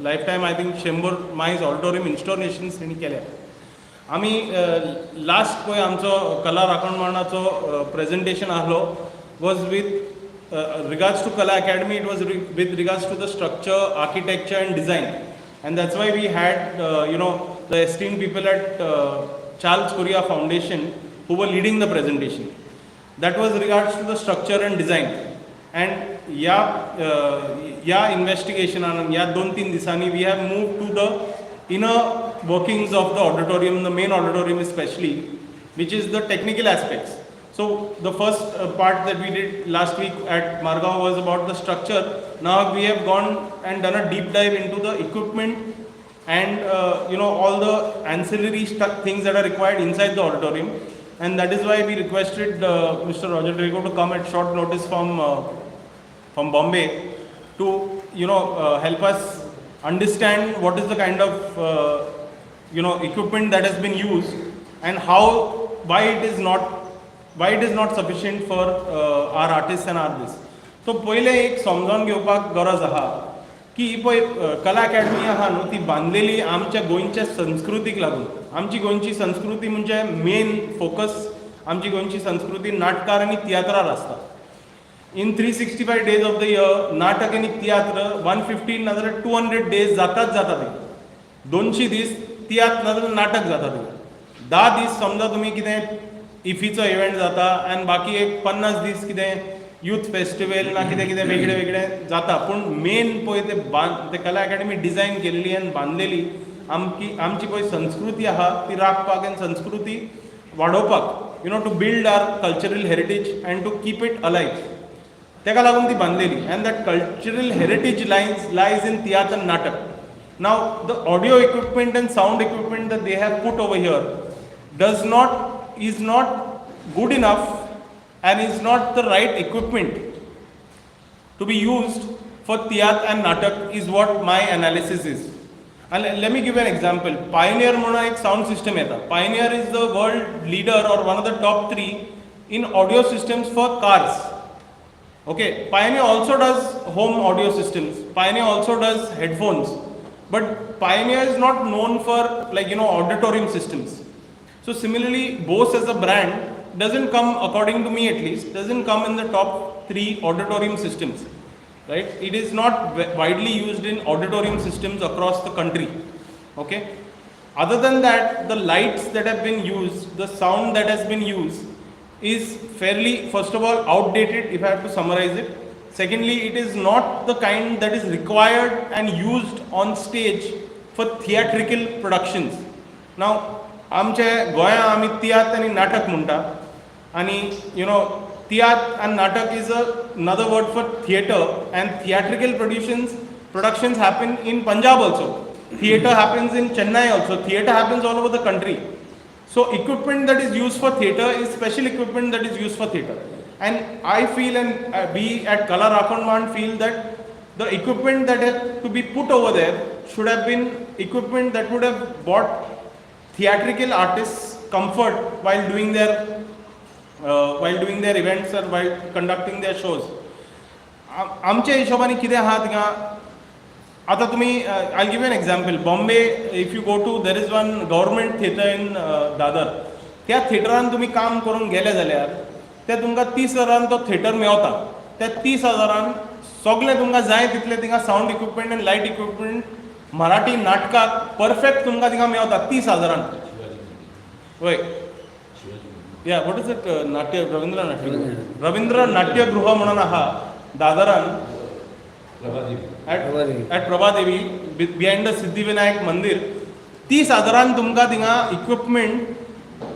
Life time I think 100 मायज auditorium installations तेणी केल्या. आमी लास्ट पळय आमचो कला राखणदाराचो प्रेजेंटेशन आहलो was with regards to Kala academy. It was with regards to the structure, architecture and design, and that's why we had the esteemed people at Charles Correa Foundation who were leading the presentation. That was regards to the structure and design. And या investigation and या 2-3 दिसांनी we have moved to the inner workings of the auditorium, the main auditorium especially, which is the technical aspects. So the first part that we did last week at Margaon was about the structure. Now we have gone and done a deep dive into the equipment and all the ancillary things that are required inside the auditorium. And that is why we requested Mr.Roger Degro to come at short notice from Bombay to help us understand what is the kind of equipment that has been used and why it is not sufficient for our artists and artists. तो पहिले एक समजावून घेवपाक गरज आहा की ही पळय कला अकॅडमी आहा न्हू, ती बांदलेली आमच्या गोंयच्या संस्कृतीक लागून. आमची गोंयची संस्कृती म्हणजे मेन फोकस आमची गोंयची संस्कृती नाटकार आनी तियात्रार आसता. इन 365 days ऑफ द इयर नाटक आनी तियात्र 150 नाजाल्यार 200 days जाता ते. 200 दीस तियात्र नाजाल्यार नाटक जाता ते. 10 दीस समजा तुमी कितें इफीचो इव्हेंट जाता आनी बाकी एक 50 दीस कितें यूथ फेस्टिवल ना कितें कितें वेगळें वेगळें जाता. पूण मेन पळय ते कला अकॅडमी डिझायन केल्ली आनी बांदलेली आमची पळय संस्कृती आहा ती राखपाक आनी संस्कृती वाडोवपाक to build our cultural heritage and to keep it alive. तेका लागून ती बांदलेली. And that cultural heritage lies in tiatr and natak. Now the audio equipment and sound equipment that they have put over here is not good enough and is not the right equipment to be used for theatre and natak is what my analysis is. And let me give you an example. Pioneer म्हणून एक sound system येता. Pioneer is the world leader or one of the top 3 in audio systems for cars. Okay, Pioneer also does home audio systems. Pioneer also does headphones. But Pioneer is not known for auditorium systems. So similarly, Bose as a brand doesn't come, according to me at least, doesn't come in the top 3 auditorium systems, right? It is not widely used in auditorium systems across the country, okay? Other than that, the lights that have been used, the sound that has been used is fairly, first of all, outdated if I have to summarize it. Secondly, it is not the kind that is required and used on stage for theatrical productions. Now, आमचे गोंया आमी तियात्र आनी नाटक म्हणटा आनी तियात्र आनी नाटक is another word for theatre, and theatrical productions happen in Punjab also. Theatre happens in Chennai also. Theatre happens all over the country. So equipment that is used for theatre is special equipment that is used for theatre. And I feel, and we at Kala Rakhandman feel, that the equipment that had to be put over there should have been equipment that would have brought theatrical artists comfort while doing their events or while conducting their shows. आमच्या हिशोबाने कितें आहा थिंगा आतां तुमी I'll give you an example. Bombay, if you go to, there is one government theatre in Dadar. त्या थिएटरान तुमी काम करून गेले जाल्यार ते तुमकां 30,000 तो थिएटर मेळटा. त्या 30,000 सगळें तुमकां जाय तितलें थिंगा साऊंड इक्विपमेंट आनी लायट इक्विपमेंट मराठी नाटकाक परफेक्ट तुमकां थिंगा मेळटा 30,000. वय या what is it Ravindra Natyagruha म्हणून आहा दादरान at Prabhadevi behind the Siddhivinayak Mandir. 30,000 तुमकां थिंगा इक्विपमेंट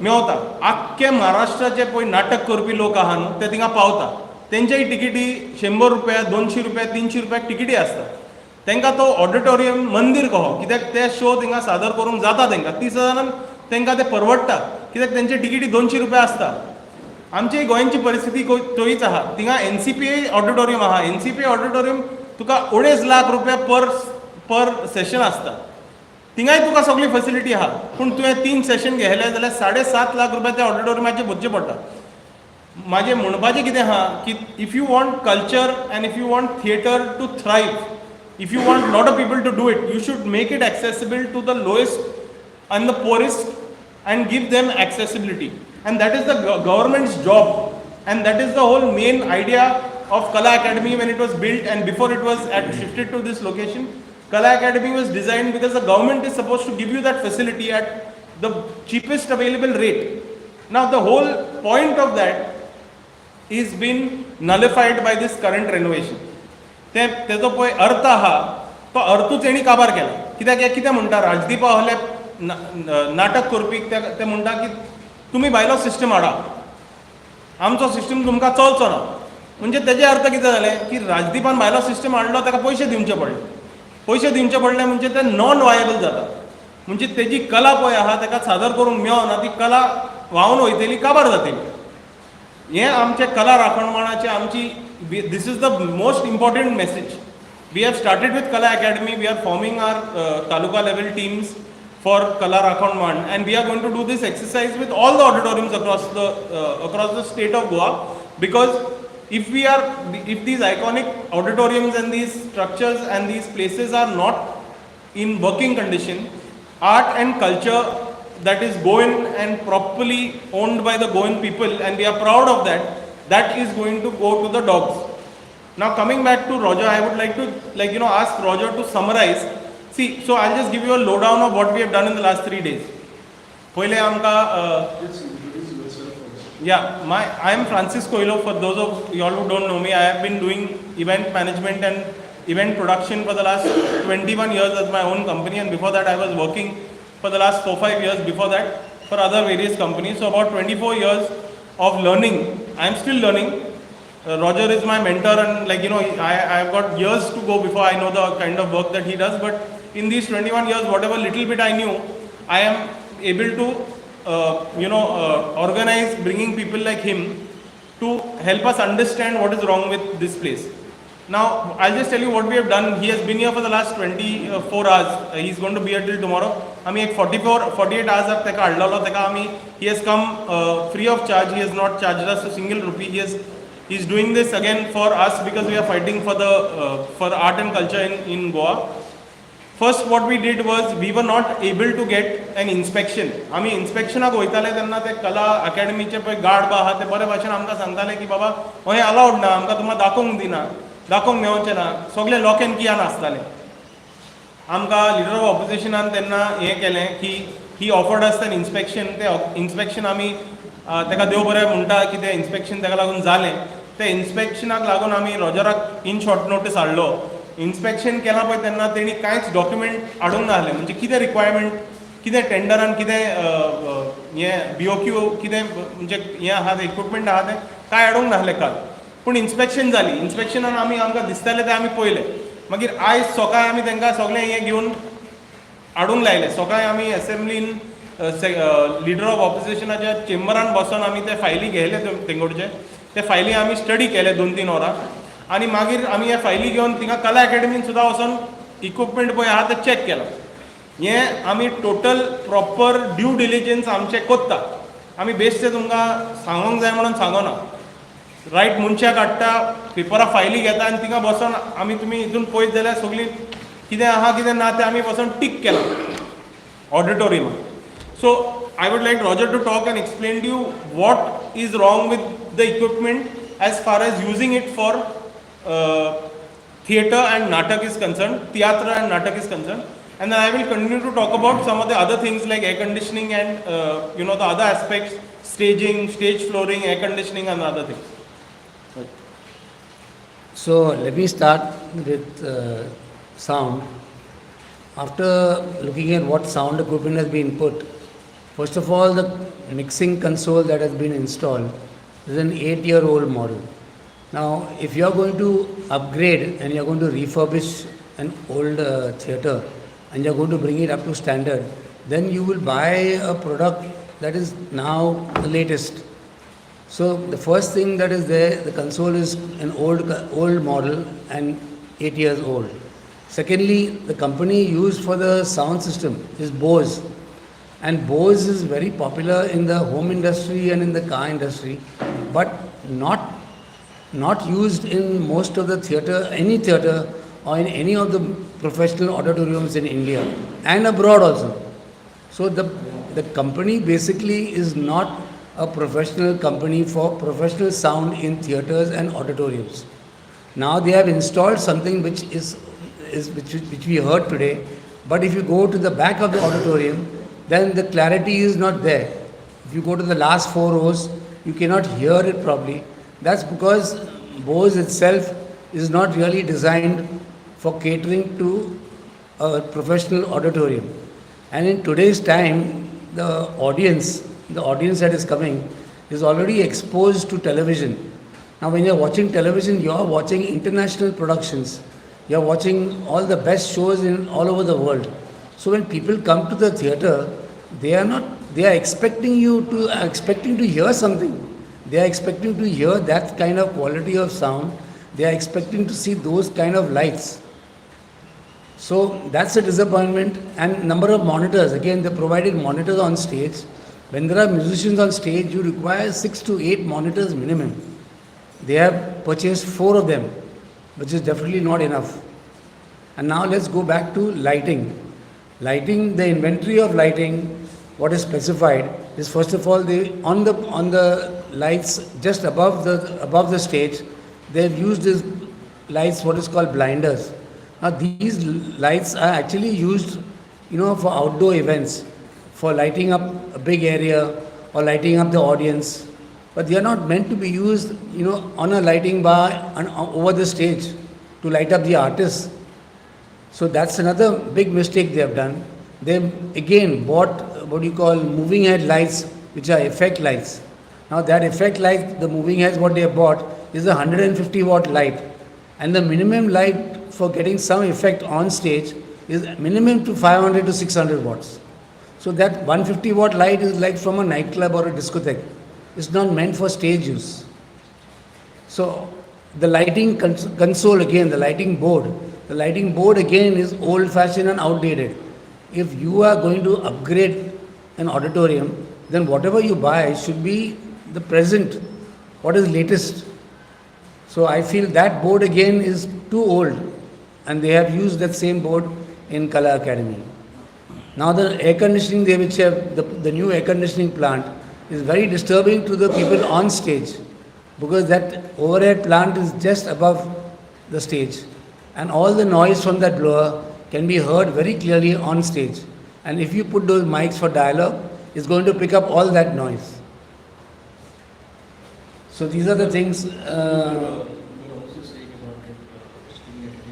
मेळटा. आख्खे महाराष्ट्राचे पळय नाटक करपी लोक आहा न्हू ते थिंगा पावता. तेंच्याय तिकेटी 100 रुपया 200 रुपया 300 रुपयाक तिकेटी आसता. तांकां तो ऑडिटोरियम मंदिर कहो, कित्याक ते शो थिंगा सादर करूंक जाता. तांकां 30,000 तांकां ते परवडटा, कित्याक तेंचे तिकेटी 200 रुपया आसता. आमची गोंयची परिस्थिती तोच आहा. थिंगा NCPA ऑडिटोरियम आहा. NCPA ऑडिटोरियम तुका 2.5 लाख रुपया पर सेशन आसता. थिंगाय तुका सगळी फॅसिलिटी आहा. पूण तुवें 3 सेशन घेतले जाल्यार 7.5 लाख रुपया त्या ऑडिटोरियमाचे भरचे पडटा. म्हाजें म्हणपाचें कितें आहा की if you want culture and if you want theatre to thrive, if you want a lot of people to do it, you should make it accessible to the lowest and the poorest and give them accessibility. And that is the government's job. And that is the whole main idea of Kala Academy when it was built, and before it was shifted to this location. Kala Academy was designed because the government is supposed to give you that facility at the cheapest available rate. Now the whole point of that is been nullified by this current renovation. तेजो पळय अर्थ आहा तो अर्थूच तेणी काबार केला. कित्याक हे कितें म्हणटा राजदीपा आहले नाटक करपीक ते म्हणटा की तुमी भायलो सिस्टम हाडा, आमचो सिस्टम तुमकां चलचो ना. म्हणजे तेजे अर्थ कितें जालें की राजदीपान भायलो सिस्टम हाडलो ताका पयशे दिवचे पडले. पयशे दिवचे पडले म्हणजे ते नॉन वायबल जाता. म्हणजे तेजी कला पळय आहा ताका सादर करूंक मेळना, ती कला व्हांवन वयतली, काबार जातली. हे आमचे कला राखणमाणाचे आमची this is the most important message. We have started with Kala Academy. We are forming our taluka level teams for Kala Rakhanman, and we are going to do this exercise with all the auditoriums across the state of Goa, because if these iconic auditoriums and these structures and these places are not in working condition, art and culture that is Goan and properly owned by the Goan people, and we are proud of that, that is going to go to the dogs. Now coming back to Roger, I would like to ask Roger to summarize. See, so I'll just give you a lowdown of what we have done in the last 3 days. Pहिले आमका I am Francis Coelho. For those of you all who don't know me, I have been doing event management and event production for the last 21 years as my own company, and before that I was working for the last 4-5 years before that for other various companies. So about 24 years of learning. I am still learning. Roger is my mentor, and I have got years to go before I know the kind of work that he does. But in these 21 years, whatever little bit I knew, I am able to organize, bringing people like him to help us understand what is wrong with this place. Now I'll just tell you what we have done. He has been here for the last 24 hours. He's going to be here till tomorrow. आमी एक 48 hours तेका हाडलेलो. तेका he has come free of charge. He has not charged us a single rupee. He's doing this again for us because we are fighting for art and culture in Goa. First, what we did was we were not able to get an inspection. आमी इन्स्पेक्शनाक वयताले तेन्ना ते कला अकॅडमीचे पळय guard बा आहा ते बरे भाशेन आमकां सांगताले की बाबा हे अलाउड ना, आमकां तुमकां दाखोवंक मेळचें ना. सगळे लॉक एंड कियान आसताले. आमकां लिडर ऑफ ऑपोजिशनान तेन्ना हें केलें की he offered us an inspection. तें इन्स्पेक्शन आमी तेका देव बरें म्हणटा की तें इन्स्पेक्शन तेका लागून जालें. ते इन्स्पेक्शनाक लागून आमी रॉजराक इन शॉर्ट नोटीस हाडलो. इन्स्पेक्शन केलां पळय तेन्ना तेणी कांयच डॉक्युमेंट हाडूंक ना आहलें. म्हणजे कितें रिक्वायरमेंट, कितें टेंडरान कितें हें BOQ कितें म्हणजे हें आहा तें इक्विपमेंट आहा तें कांय हाडूंक ना आहलें काल. पूण इन्स्पेक्शन जाली. इन्स्पेक्शनान आमकां दिसतालें तें आमी पळयलें. मागीर आयज सकाळीं आमी तांकां सगळें हें घेवन हाडूंक लायलें. सकाळीं आमी असेंब्लीन लिडर ऑफ ऑपोजिशनाच्या चेंबरान बसून आमी ते फायली घेयले तेंगोडचे. ते फायली आमी स्टडी केले 2-3 वरां, आनी मागीर आमी हे फायली घेवन थिंगा कला अकॅडमीन सुद्दां वचून इक्विपमेंट पळय आहा तें चॅक केलां. हें आमी टोटल प्रॉपर ड्यू डिलिजन्स आमचें कोत्ता. आमी बेश्टे तुमकां सांगोंक जाय म्हणून सांगना. रायट मनशाक हाडटा, पेपरा फायली घेता आनी थिंगा बसून आमी तुमी हितून पळयत जाल्यार सगळीं कितें आहा कितें ना तें आमी बसून टीक केलां ऑडिटोरियमान. So I would like Roger to talk and explain to you what is wrong with the equipment as far as using it for theatre and natak is concerned, theatre and natak is concerned, and then I will continue to talk about some of the other things like air conditioning and the other aspects, staging, stage flooring, air conditioning and other things. Right. So let me start with sound. After looking at what sound equipment has been put, first of all, the mixing console that has been installed is an 8-year-old model. Now, if you are going to upgrade and you are going to refurbish an old theatre and you are going to bring it up to standard, then you will buy a product that is now the latest. So the first thing that is there, the console is an old model and 8 years old. Secondly, the company used for the sound system is Bose. And Bose is very popular in the home industry and in the car industry, but not used in most of the theatre, any theatre or in any of the professional auditoriums in India and abroad also. So the company basically is not a professional company for professional sound in theaters and auditoriums. Now they have installed something which we heard today, but if you go to the back of the auditorium, then the clarity is not there. If you go to the last 4 rows, you cannot hear it properly. That's because Bose itself is not really designed for catering to a professional auditorium. And in today's time, the audience that is coming is already exposed to television. Now, when you're watching television, you're watching international productions. You're watching all the best shows in all over the world. So when people come to the theater, they are expecting to hear something. They are expecting to hear that kind of quality of sound. They are expecting to see those kind of lights. So that's a disappointment. And number of monitors, again they provided monitors on stage. When there are musicians on stage, you require 6 to 8 monitors minimum. They have purchased 4 of them, which is definitely not enough. And now let's go back to lighting. Lighting, the inventory of lighting, what is specified is first of all on the lights just above the stage, they have used these lights what is called blinders. Now these lights are actually used, for outdoor events, for lighting up a big area or lighting up the audience. But they are not meant to be used, on a lighting bar and over the stage to light up the artists. So that's another big mistake they have done. They again bought what you call moving head lights, which are effect lights. Now that effect light, the moving heads what they have bought is a 150 watt light, and the minimum light for getting some effect on stage is minimum to 500 to 600 watts. So that 150 watt light is like from a nightclub or a discotheque. It's not meant for stage use. So the lighting console again, the lighting board again is old fashioned and outdated. If you are going to upgrade an auditorium, then whatever you buy should be the present, what is latest. So I feel that board again is too old, and they have used that same board in Kala Academy. Now the air conditioning they which have the new air conditioning plant is very disturbing to the people on stage, because that overhead plant is just above the stage, and all the noise from that blower can be heard very clearly on stage. And if you put those mics for dialogue, it's going to pick up all that noise. So these are the things. You're also saying about it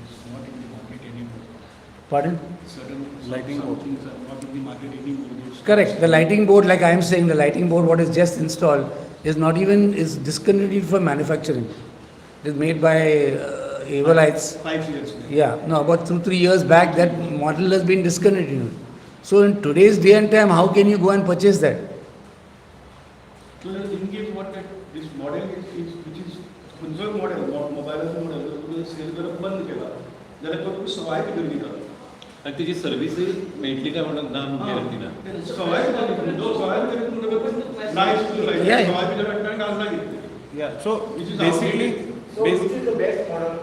is not in the market anymore. Pardon? Certain Lighting board. things are not in the market anymore. Correct. The lighting board, like I am saying, the lighting board what is just installed is discontinued for manufacturing. It is made by Everlights. 5 years. Yeah, no, about 2-3 years back that model has been discontinued. So in today's day and time, how can you go and purchase that? So in case what this model is which is conserve model, mobile model, जर cell करप बंद केला जाल्यार तो सवाय कितें दिता आणि त्याची सर्व्हिस मेळटली काय म्हणून ना गॅरंटी ना सवाय जो सवाय भितर तुमकां नाईस टू लाईक Yeah. सवाय भितर वाटतं घालना कितें Yeah, so Which is basically, outdated. the best model.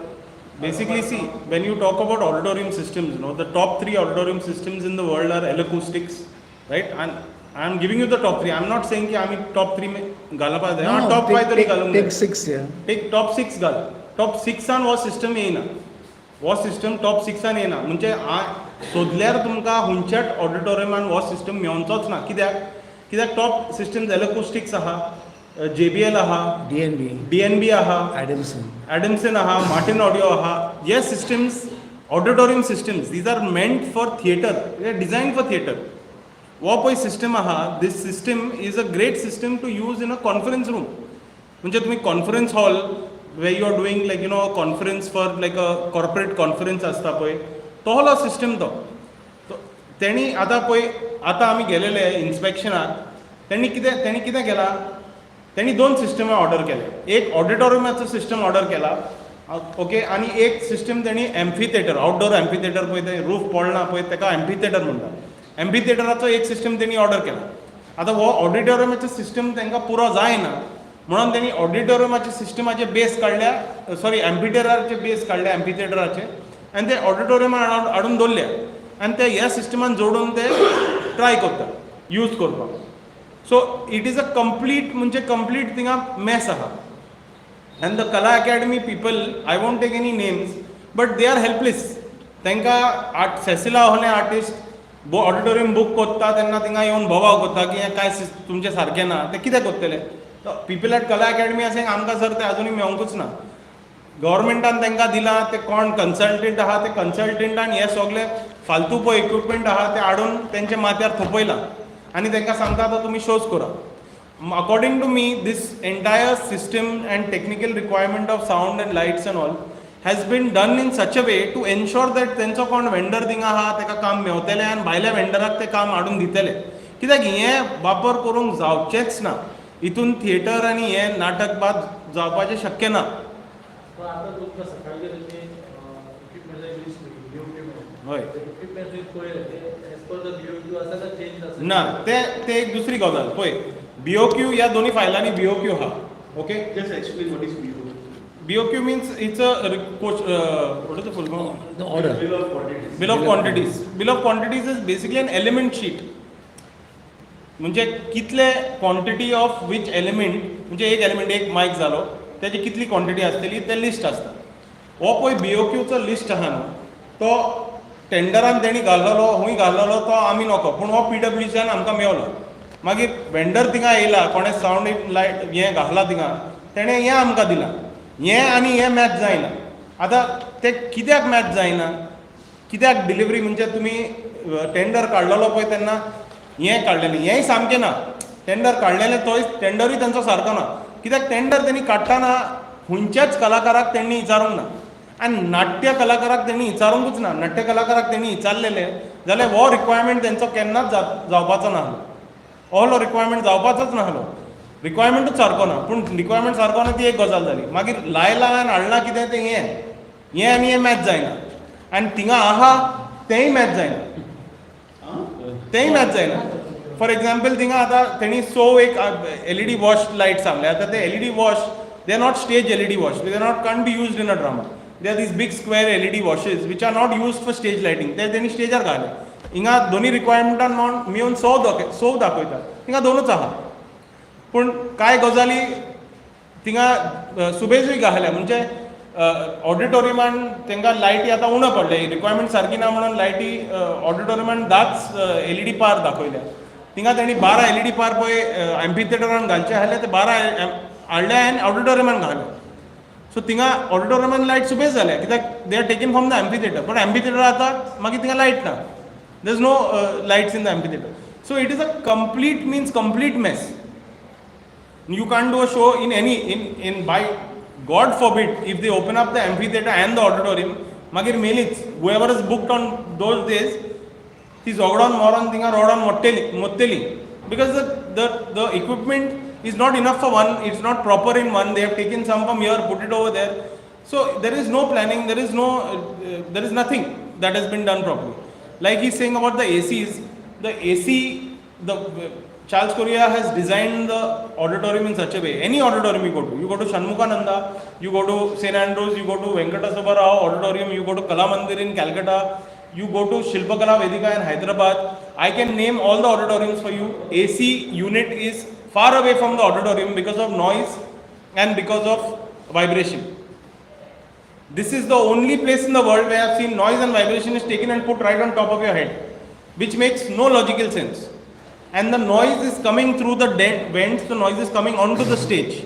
Basically, see, when you talk about auditorium systems, the top 3 auditorium systems in the world are acoustics, right? And I'm giving you the top 3. I'm not saying that I'm top 3 में गाला पास है. हाँ, top 5 तरी गालूंगा. Take 6, yeah. Take top 6 गाल. Top 6 आन वो system येना. वो system top 6 आन येना. म्हणजे सोदल्यार तुमकां हुंच्यात auditoriuman वो system मेवचोच ना. कित्याक top systems acoustics आहा. JBL आहा, DNB आहा, Adamson आहा, Martin Audio आहा. Yes, systems, auditorium systems. These are meant for theater. They are designed for theater. वो पळय system आहा. This system is a great system to use in a conference room. म्हणजे तुम्ही conference hall where you are doing like a conference for like a corporate conference आसता पळय. तो hello system तो. तेणी आतां आमी गेलेले इन्स्पेक्शनाक. तेणी कितें केला? त्यांनी 2 सिस्टम ऑर्डर केले. एक ऑडिटोरियमाचो सिस्टम ऑर्डर केला, ओके, आणि एक सिस्टम त्यांनी amphi theatre, outdoor amphi theatre पळय ते रूफ पडना पळय तेका एम्फी थिएटर म्हणटात. एम्फी थिएटराचो एक सिस्टम त्यांनी ऑर्डर केला. आतां हो ऑडिटोरियमाचो सिस्टम तांकां पुरो जायना म्हणून त्यांनी ऑडिटोरियमाच्या सिस्टमाचे बेस काडल्या, सॉरी एम्फी थिएटराचे बेस काडल्या एम्फी थिएटराचे, आनी ते ऑडिटोरियमान हाडून दवरल्या आनी ते ह्या सिस्टमान जोडून ते ट्राय करतात यूज करपाक. So it is a complete म्हणजे कंप्लीट थिंगा मॅस आहा. And the Kala Academy people, I won't take any names, but they are helpless. तांकां सेसिला होले आर्टिस्ट ऑडिटोरियम बूक करता तेन्ना तिंगा येवन बोवाव करता की हें काय तुमचें सारकें ना, ते कितें करतले? पीपल एट कला अकॅडमी आसा आमकां सर ते अजुनूय मेळोंकूच ना. गव्हर्मेंटान तांकां दिलां ते कोण कन्सल्टंट आहा ते कन्सल्टंटान हे सगळे फालतू पळय इक्विपमेंट आहा ते हाडून तेंच्या माथ्यार थोपयलां आनी तांकां सांगता आतां तुमी शोज करा. According to me, this entire system and technical requirement of sound and lights and all has been done in such a way to ensure that तेंचो कोण वेंडर थिंगा आहा तेका काम मेवतलें आनी भायल्या वेंडराक ते काम हाडून दितले. कित्याक हें वापर करूंक जावचेंच ना. हितून थिएटर आनी हें नाटक बाद जावपाचें शक्य ना. हय ना ते एक दुसरी गजाल पळय. BOQ या दोन्ही फायलांनी BOQ आहा. Okay, Just explain what is BOQ. BOQ means it's a what is the full form? The order. Bill of quantities. Bill of quantities. Bill of quantities is basically an element sheet. म्हणजे कितले quantity of which element, म्हणजे एक element एक मायक जालो त्याची कितली quantity आसतली ते लिस्ट आसता. हो पळय BOQचो लिस्ट आहा न्हू, तो टेंडरान तेणी घाल्लेलो हूंय घाल्लेलो तो आमी नोको, पूण हो PWCच्यान आमकां मेवलो. मागीर वेंडर थिंगा येयला, कोणें सावंड लायट हें घातला थिंगा, तेणें हें आमकां दिलां. हें आनी हें मॅच जायना. आतां ते कित्याक मॅच जायना, कित्याक डिलिव्हरी म्हणजे तुमी टेंडर काडलेलो पळय तेन्ना हें काडलेलें हेंय सामकें ना. टेंडर काडलेलें तोय टेंडरूय तांचो सारको ना. कित्याक टेंडर तेणी काडटाना खंयच्याच कलाकाराक तेणी विचारूंक ना आनी नाट्य कलाकाराक तेणी विचारूंकूच ना. नाट्य कलाकाराक तेणी विचारलेले जाल्यार हो रिक्वायरमेंट तेंचो केन्नाच जावपाचो नाहलो. All requirement जावपाचोच नाहलो. रिक्वायरमेंटूच सारको ना. पूण रिक्वायरमेंट सारको ना ती एक गजाल जाली. मागीर लायला आनी हाडला कितें तें हें आनी हें मॅच जायना. आनी थिंगा आहा तेंय मॅच जायना. तेंय मॅच जायना. फॉर एग्जाम्पल थिंगा आतां तेणी एक LED वॉश लायट सांगले. आतां ते LED wash they are not stage LED wash. They are not can't be used in a drama. They are these big square LED washes which are not used for stage lighting. ते तेणी स्टेजार घाले. हिंगा दोन्ही रिक्वायरमेंटान मेळून 100 दाखयता. थिंगा दोनूच आहा. पूण कांय गजाली थिंगा सुबेजूय घाल्या. म्हणजे ऑडिटोरियमान तांकां लायटी आतां उणो पडले. रिक्वायरमेंट सारकी ना म्हणून लायटी ऑडिटोरियमान 10 LED पार दाखयल्या. थिंगा तेणी 12 LED पार पळय एम्फी थिएटरान घालचे आहले ते 12 हाडले आनी ऑडिटोरियमान घाले. सो थिंगा ऑडिटोरियमान लायट सुबेज जाल्या कित्याक they are taken from the amphitheatre. पूण एम्फी थिएटर आतां मागीर थिंगा लायट ना. There's no lights in the amphitheater. So it is a complete mess. You can't do a show in by God forbid if they open up the amphitheater and the auditorium, magir melits whoever is booked on those days ती झगडोन moron थिंगा रोडोन मोडटली because the equipment is not enough for one. It's not proper in one. They have taken some from here, put it over there. So there is no planning. There is nothing that has been done properly. Like he's saying about the ACs, Charles Correa has designed the auditorium in such a way. Any auditorium you go to Shanmukhananda, you go to St. Andrews, you go to Venkateswara Rao Auditorium, you go to Kala Mandir in Calcutta, you go to Shilpakala Vedika in Hyderabad. I can name all the auditoriums for you. AC unit is far away from the auditorium because of noise and because of vibration. This is the only place in the world where I have seen noise and vibration is taken and put right on top of your head, which makes no logical sense. And the noise is coming through the vents, the noise is coming onto the stage.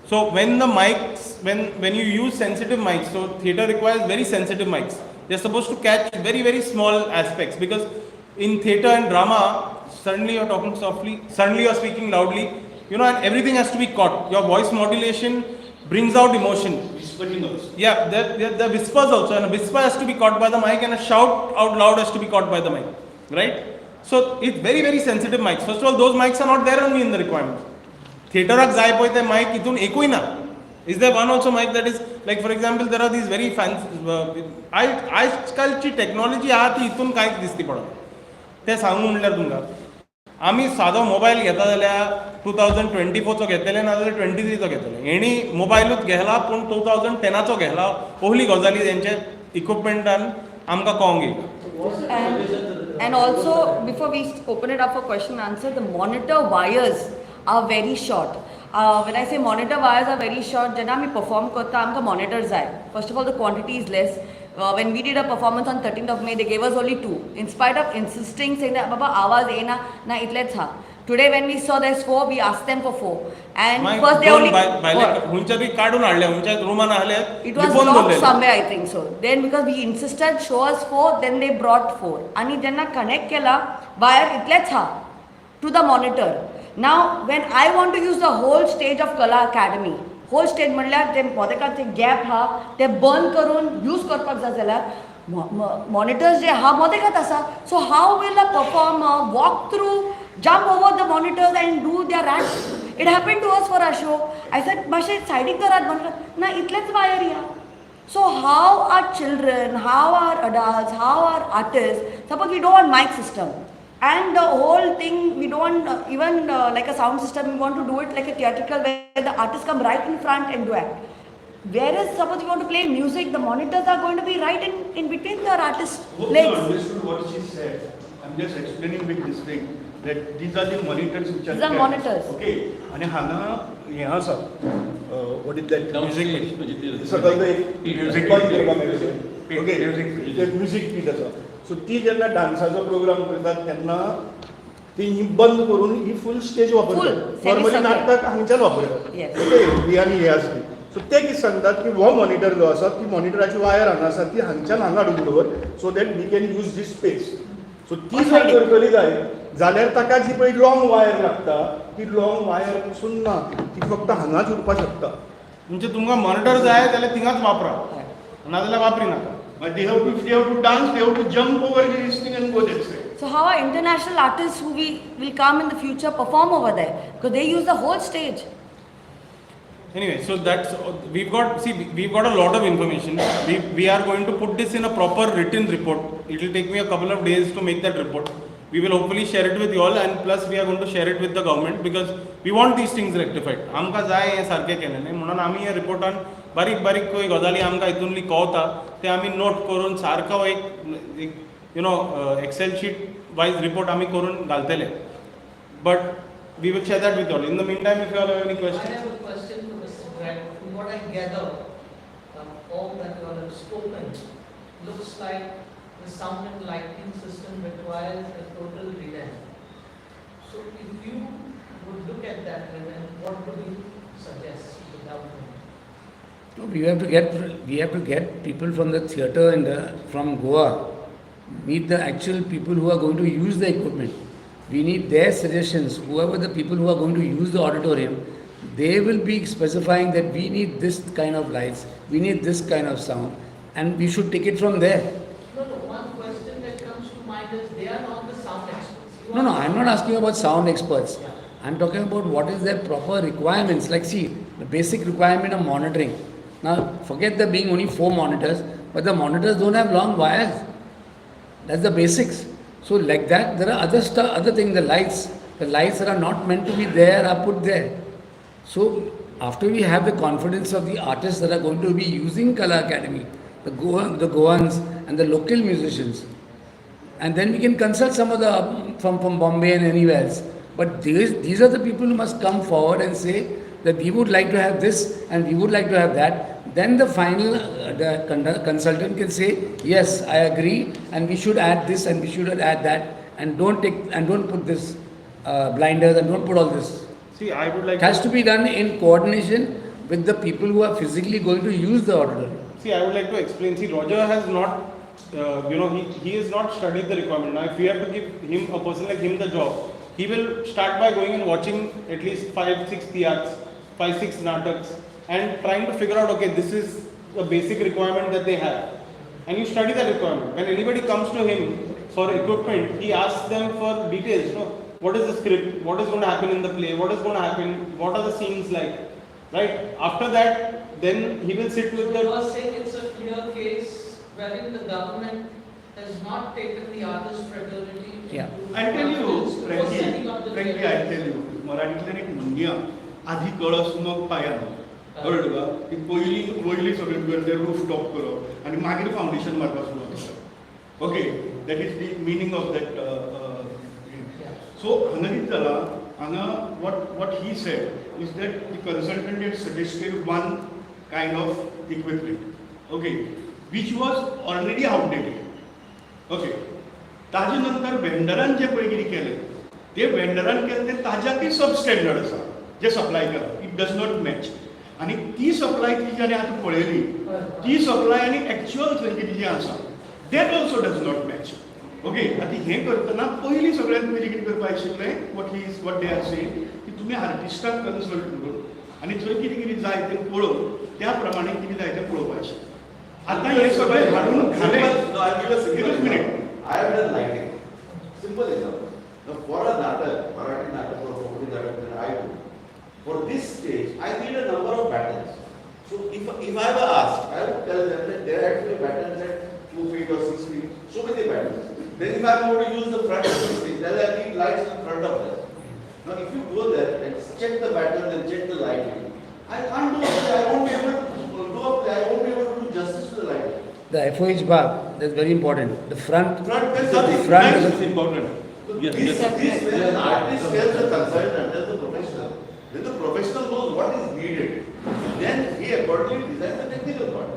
So when the mics, when you use sensitive mics, so theatre requires very sensitive mics. They're supposed to catch very, very small aspects because in theatre and drama, suddenly you're talking softly, suddenly you're speaking loudly, and everything has to be caught. Your voice modulation brings out emotion. Whispering also. Yeah, the whispers also, and a whisper has to be caught by the mic and a shout out loud has to be caught by the mic, right? So it's very, very sensitive mics. First of all, those mics are not there only in the requirement. Theaterak jay poy te mic itun ekuy na. Is there one also mic that is, like for example, there are these very fancy, आजकालची technology आहा ती इतून कांयच दिसती पडत. ते सांगू म्हणल्यार तुमकां आमी सादो मोबायल घेता जाल्यार 2024चो घेतलेले ना जाल्यार 23चो घेतले. हेणी मोबायलूच घेतला पूण 2010चो घेतला. ओहली गजाली तेंचे इक्विपमेंटान आमकां कळोंक येयला. And also, before we open it up for question and answer, the monitor wires are very short. When I say monitor wires are very short, जेन्ना आमी perform करता आमकां monitors जाय. First of all, the quantity is less. When we did a performance on 13th of May, they gave us only 2. In spite of insisting, saying that Baba, आवाज येना ना इतलेच हा. Today when we saw there's 4, we asked them for 4. And मागीर first they दोन only... भायले हुंयचे B काडून हाडले, हुंयच्या रूमान आहले, It was लिपोवन locked दवरलेले. somewhere, I think so. Then because we insisted, show us 4, then they brought 4. आणि जेन्ना connect केला, wire इतलेच हा to the monitor. Now, when I want to use the whole stage of Kala Academy, whole stage म्हणल्यार ते मोदेकात ते gap हा, ते बंद करून यूज करपाक जाय जाल्यार मॉनिटर्स जे हा मोदेकात आसा. So how will a performer walk through, jump over the monitors and do their act? It happened to us for our show. I said, मातशें सायडीक करात monitor. ना इतलेच वायर या. So how are children, how are adults, how are artists, suppose we don't want mic system. And the whole thing, we don't want even like a sound system, we want to do it like a theatrical where the artists come right in front and do act. Whereas suppose you want to play music, the monitors are going to be right in between the artist's Hope you legs. understood what she said. I'm just explaining with this thing that these are the monitors which are These are there. monitors. Okay. आणि हांगा हे आसा what is that? Music म्हणजे सकल ते music बंद करपाक मेळटा. Okay ते म्युझिक पीट आसा. सो ती जेन्ना डान्साचो प्रोग्राम करतात तेन्ना ती ही बंद करून ही फुल स्टेज वापरतात. Full, normally semi-circle. नाटकाक हांगच्यान वापरतात. Yes. ओके ही आनी हे आसली. सो ते कितें सांगतात की हो मॉनिटर जो आसा ती मॉनिटराची वायर हांगा आसा ती हांगच्यान हांगा हाडून दवर so that we can use this space. So ती जर करतली जाय जाल्यार ताका जी पळय लॉंग वायर लागता ती लॉंग वायर पसून ना ती फक्त हांगाच उरपाक शकता. म्हणजे तुमकां मॉनिटर जाय जाल्यार थिंगाच वापरा, नाजाल्यार वापरी नाका. But they have to dance, they have to jump over this thing and go that side. So how are international artists who will come in the future perform over there? Because they use the whole stage. Anyway, so that's we've got a lot of information. We are going to put this in a proper written report. It will take me a couple of days to make that report. We will hopefully share it with you all, and plus we are going to share it with the government because we want these things rectified. आमकां जाय हे सारकें केलें न्ही म्हणून आमी ह्या रिपोर्टान बारीक बारीक खंय गजाली आमकां हितूंतली कळटा ते आमी नोट करून सारको एक you know excel sheet wise report आमी करून घालतले. But we will share that with you all. In the meantime, if you all have any I questions. have a question for Mr. Greg. From what I gather, all that you all have spoken, looks like the sound and lighting system requires a total revamp. So if you would look at that revamp, what would you suggest to the government? No, we have to get people from the theatre and from Goa, meet the actual people who are going to use the equipment. We need their suggestions. Whoever the people who are going to use the auditorium, they will be specifying that we need this kind of lights, we need this kind of sound, and we should take it from there. No, one question that comes to mind is they are not the sound experts. No, I'm not asking about sound experts. I'm talking about what is their proper requirements. Like, see, the basic requirement of monitoring. Now, forget there being only 4 monitors, but the monitors don't have long wires. That's the basics. So, like that, there are other things. The lights that are not meant to be there are put there. So, after we have the confidence of the artists that are going to be using Kala Academy, the Goans and the local musicians, and then we can consult some of the from Bombay and anywhere else. But these are the people who must come forward and say that we would like to have this and we would like to have that. Then the final consultant can say, yes, I agree, and we should add this and we should add that, and don't put this blinders and don't put all this. See, I would like It has to be done in coordination with the people who are physically going to use the auditorium. See, I would like to explain. See, Roger has not, he has not studied the requirement. Now, if we have to give him, a person like him, the job, he will start by going and watching at least 5-6 theats, 5-6 nataks, and trying to figure out, okay, this is the basic requirement that they have. And you study that requirement. When anybody comes to him for equipment, he asks them for details. You know, what is the script? What is going to happen in the play? What is going to happen? What are the scenes like? Right? After that, then he will sit with You the... are saying it's a clear case wherein the government has not taken the artist's fraternity Yeah. I'll tell you, for setting up the frankly, I'll tell you, मराठीतल्यान एक म्हणया आधी कळस मग पायान. कळ्ळें तुका ती पयली सगळें करते roof top करप आनी मागीर फावंडेशन मारपाक सुरवात करप okay that is the meaning of that so हांगा कितें जालां हांगा what he said is that the consultant had suggested one kind of equipment okay which was already outdated okay ताजे नंतर वेंडरान जे पळय कितें केलें ते वेंडरान केलें तें ताज्याकय सब स्टँडर्ड आसा जे सप्लाय केला इट डज नॉट मॅच आनी ती सप्लाय ती जाणें आतां पळयली ती सप्लाय आनी एक्चुअल थंय जी आसा that also does not match okay आतां हें करतना पयलीं सगळ्यांत पयलीं कितें करपाक आशिल्लें वॉट दे आर सेइंग की तुमी आर्टिस्टाक कन्सल्ट करून आनी थंय कितें कितें जाय तें पळोवन त्या प्रमाणे कितें जाय तें पळोवपाचें आतां हें सगळें हाडून घालें minute I have done lighting. Simple example. Now for a natak, Marathi natak or Konkani natak that I do, for this stage, I need a number of patterns. So if I were asked, I would tell them that there have to be patterns at 2 feet or 6 feet, so many patterns. Then if I am going to use the front of this thing, then I need lights in front of that. Now if you go there and check the patterns and check the lighting, I can't do it. I won't be able to do justice to the lighting. The FOH bar, that's very important. The front is important. This when an artist tells the consultant, tells the professional, then the professional knows what is needed. Then he accordingly designs the technical part.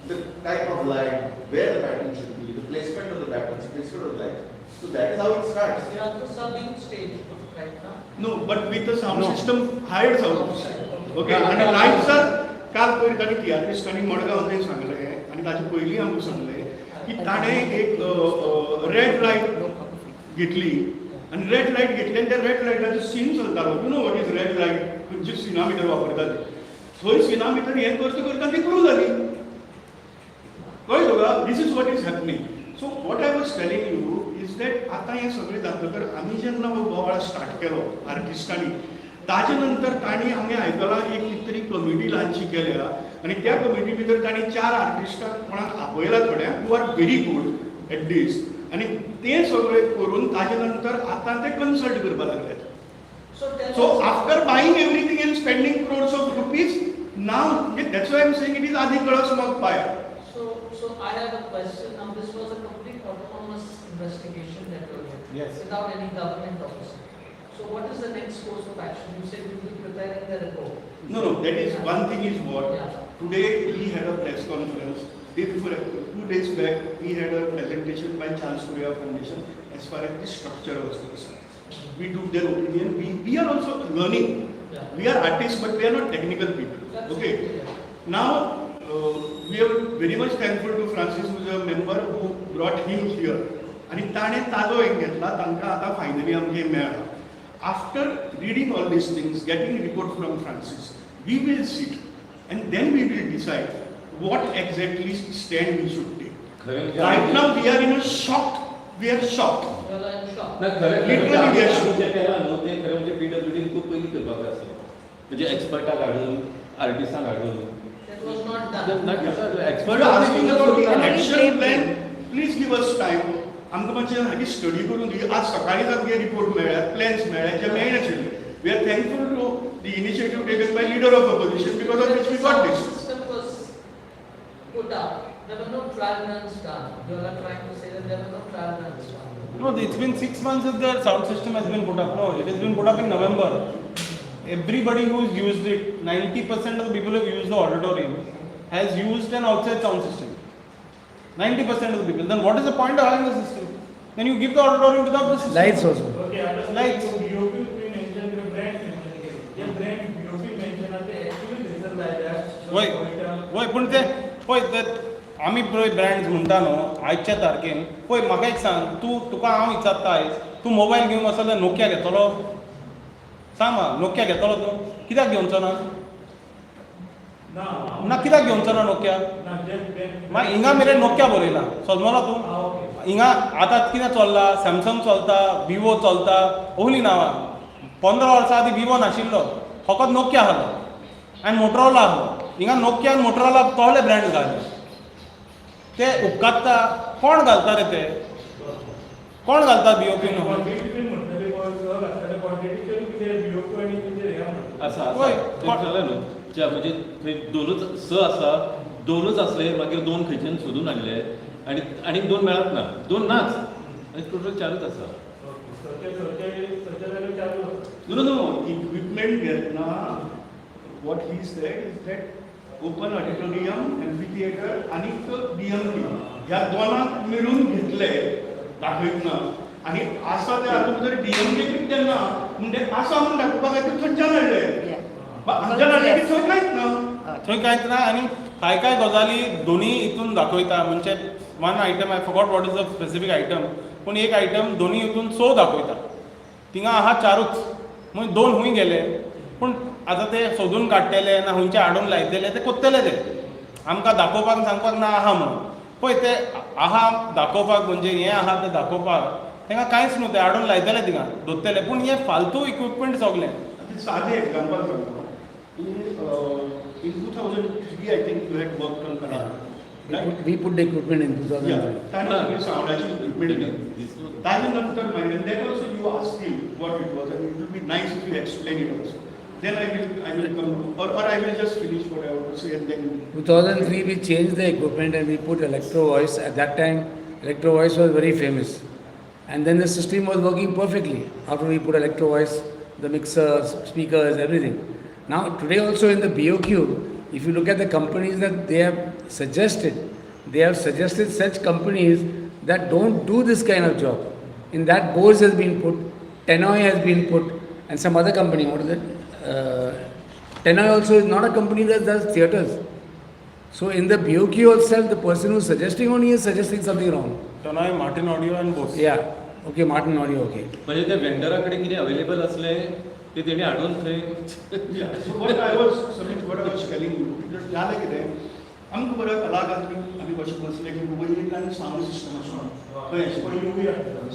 The type of light, where the pattern should be, the placement of the patterns, placement of the light. So that is how it starts. They are also being staged right now. No, but with the sound system hired sound. Okay, and the lights are काल पयर ताणें थियाट्रिस्टांनी मडगांव थंय सांगलें आनी ताचे पयलीं आमकां सांगलें की ताणें एक रेड लायट घेतली आनी रेड लायट घेतली आनी त्या रेड लायटाचो सीन चलतालो you know what is red light खंयचे सिना भितर वापरता ते थंय सिना भितर हें करता करता ती क्रू जाली कळ्ळें तुका this is what is happening so what I was telling you is that आतां हें सगळें जातकर आमी जेन्ना हो बोवाळ स्टार्ट केलो आर्टिस्टांनी ताजे नंतर तांणी हांवें आयकलां एक कितें तरी कमिटी ल्हानशी केल्या आनी त्या कमिटी भितर तांणी 4 आर्टिस्टांक कोणाक आपयला थोड्यांक who are very good at this आनी ते सगळें करून ताजे नंतर आतां ते कन्सल्ट करपाक लागल्यात so after buying everything and spending crores of rupees now that's why I am saying it is आधी कळस मग पाया So I have a question. Now this was a complete autonomous investigation that you did, Yes. without any government officer. So what is the next course of action? You said you will be preparing the report. No, that is one thing is what Yeah. today we had a press conference. Day before 2 days back we had a presentation by Charles Correa Foundation as far as the structure was concerned. We took their opinion. We are also learning. Yeah. We are artists, but we are not technical people. That's Okay. clear. Now we are very much thankful to Francis, who is a member who brought him here. आणि ताणे ताजो एक घेतला तांकां आतां finally आमचें मेळ्ळां. After reading all these things, getting report from Francis, we will sit and then we will decide what exactly stand we should take. Right now we are in a shocked. We are shocked. You are in shock. Literally we are shocked. जे केला न्हू ते खरें म्हणजे PWD खूप पयलीं करपाक जाय आसलें म्हणजे एक्सपर्टाक हाडून आर्टिस्टांक हाडून That was not done. But asking about the action plan, please give us time. आमकां मातशें हाची स्टडी करून दी आज सकाळीच आमगे रिपोर्ट मेळ्ळ्यात प्लॅन्स मेळ्ळ्यात जे मेळनाशिल्ले we are thankful to the initiative taken by leader of opposition because of which we got The this system was put up. There were no trial runs done. You are trying to say that there were no trial runs done. No, it's been 6 months that the sound system has been put up. No, it has been put up in November. Everybody who's used it, 90% of the people who have used the auditorium has used an outside sound system. 90% of the people. Then what is the point of having the system? Then you give the auditorium without the system. lights also. Okay, Lights. BOP mentioned the brand mentioned. The brand BOP mentioned at the actual reason like that. वय पण ते पळय ते आमी पळय brands म्हणटा न्हू आयच्या तारखेन पळय म्हाका एक सांग तुका हांव विचारता आयज तूं मोबायल घेवन वचत जाल्यार नोकिया घेतलो सांग म्हाका नोकिया घेतलो तूं कित्याक घेवचो ना ना कित्याक घेवचो ना नोकिया मागीर हिंगा मेरेन नोकिया बरयला समजलो तूं हिंगा आतां कितें चल्ला सॅमसंग चलता विवो चलता ओहली नांवां 15 वर्सां आदीं विवो नाशिल्लो फकत नोकिया आहलो आनी मोटरोला आहलो हिंगा नोकिया आनी मोटरोला तोले ब्रँड घाले ते उपकारता कोण घालता रे ते कोण घालता बीओपी न्हू आसा वय, तें चल्लें न्हू च्या म्हणजे थंय दोनूच स आसा, दोनूच असले मागीर दोन खंयच्यान सोदून हाडले आनी दोन मेळत ना, दोन नाच आनी टोटल चारूच आसा. No, no, no. Equipment घेतना what he said is that open auditorium, amphitheater आणि DMT ह्या दोनांक मिळून घेतले दाखयतना आणि आसा ते हातूंत भितर DMT तेन्ना म्हणजे आसा म्हणून दाखोवपा खातीर थंयच्यान हाडले. हांगच्यान हाडले की थंय कांयच ना. थंय कांयच ना आनी काय गजाली दोन्ही हितून दाखयता म्हणजे one item I forgot what is the specific item पूण एक आयटम दोन्ही हितून सो दाखयता. थिंगा आहा चारूच म्हणजे दोन हुंय गेले पूण आतां ते सोदून काडटले ना हुंयचे हाडून लायतले ते कोत्तले ते आमकां दाखोवपाक सांगपाक ना आहा म्हणून पळय ते आहा दाखोवपाक म्हणजे हें आहा तें दाखोवपाक तांकां कांयच न्हू ते हाडून लायतले थिंगा दोत्तले पूण हें फालतू इक्विपमेंट सगलें. साधे एक्झाम्पल सांगता. In 2003 I think you had worked on Kannada. We put the equipment in 2003. त्यानंतर सावंडाची इक्विपमेंट त्यानंतर माहिती that also you asked him what it was and it would be nice if you explain it also. Then I will come or I will just finish what I want to say and then 2003 we changed the equipment and we put electro voice. At that time electro voice was very famous and then the system was working perfectly after we put electro voice, the mixers, speakers, everything. Now today also in the BOQ, if you look at the companies that they have suggested such companies that don't do this kind of job. In that Bose has been put, Tennoy has been put and some other company, what is it? Tennoy also is not a company that does theatres. So in the BOQ itself, the person who is suggesting only is suggesting something wrong. Tennoy, Martin Audio and Bose. Yeah, okay, Martin Audio, okay. म्हणजे त्या वेंडराकडे कितें available असले ते तेणी हाडून थंय so what I was telling you जालें कितें आमकां बरो कलाकार आमी कशें बसले की मोबायलींत आनी सावंड सिस्टम आसता खंय अशें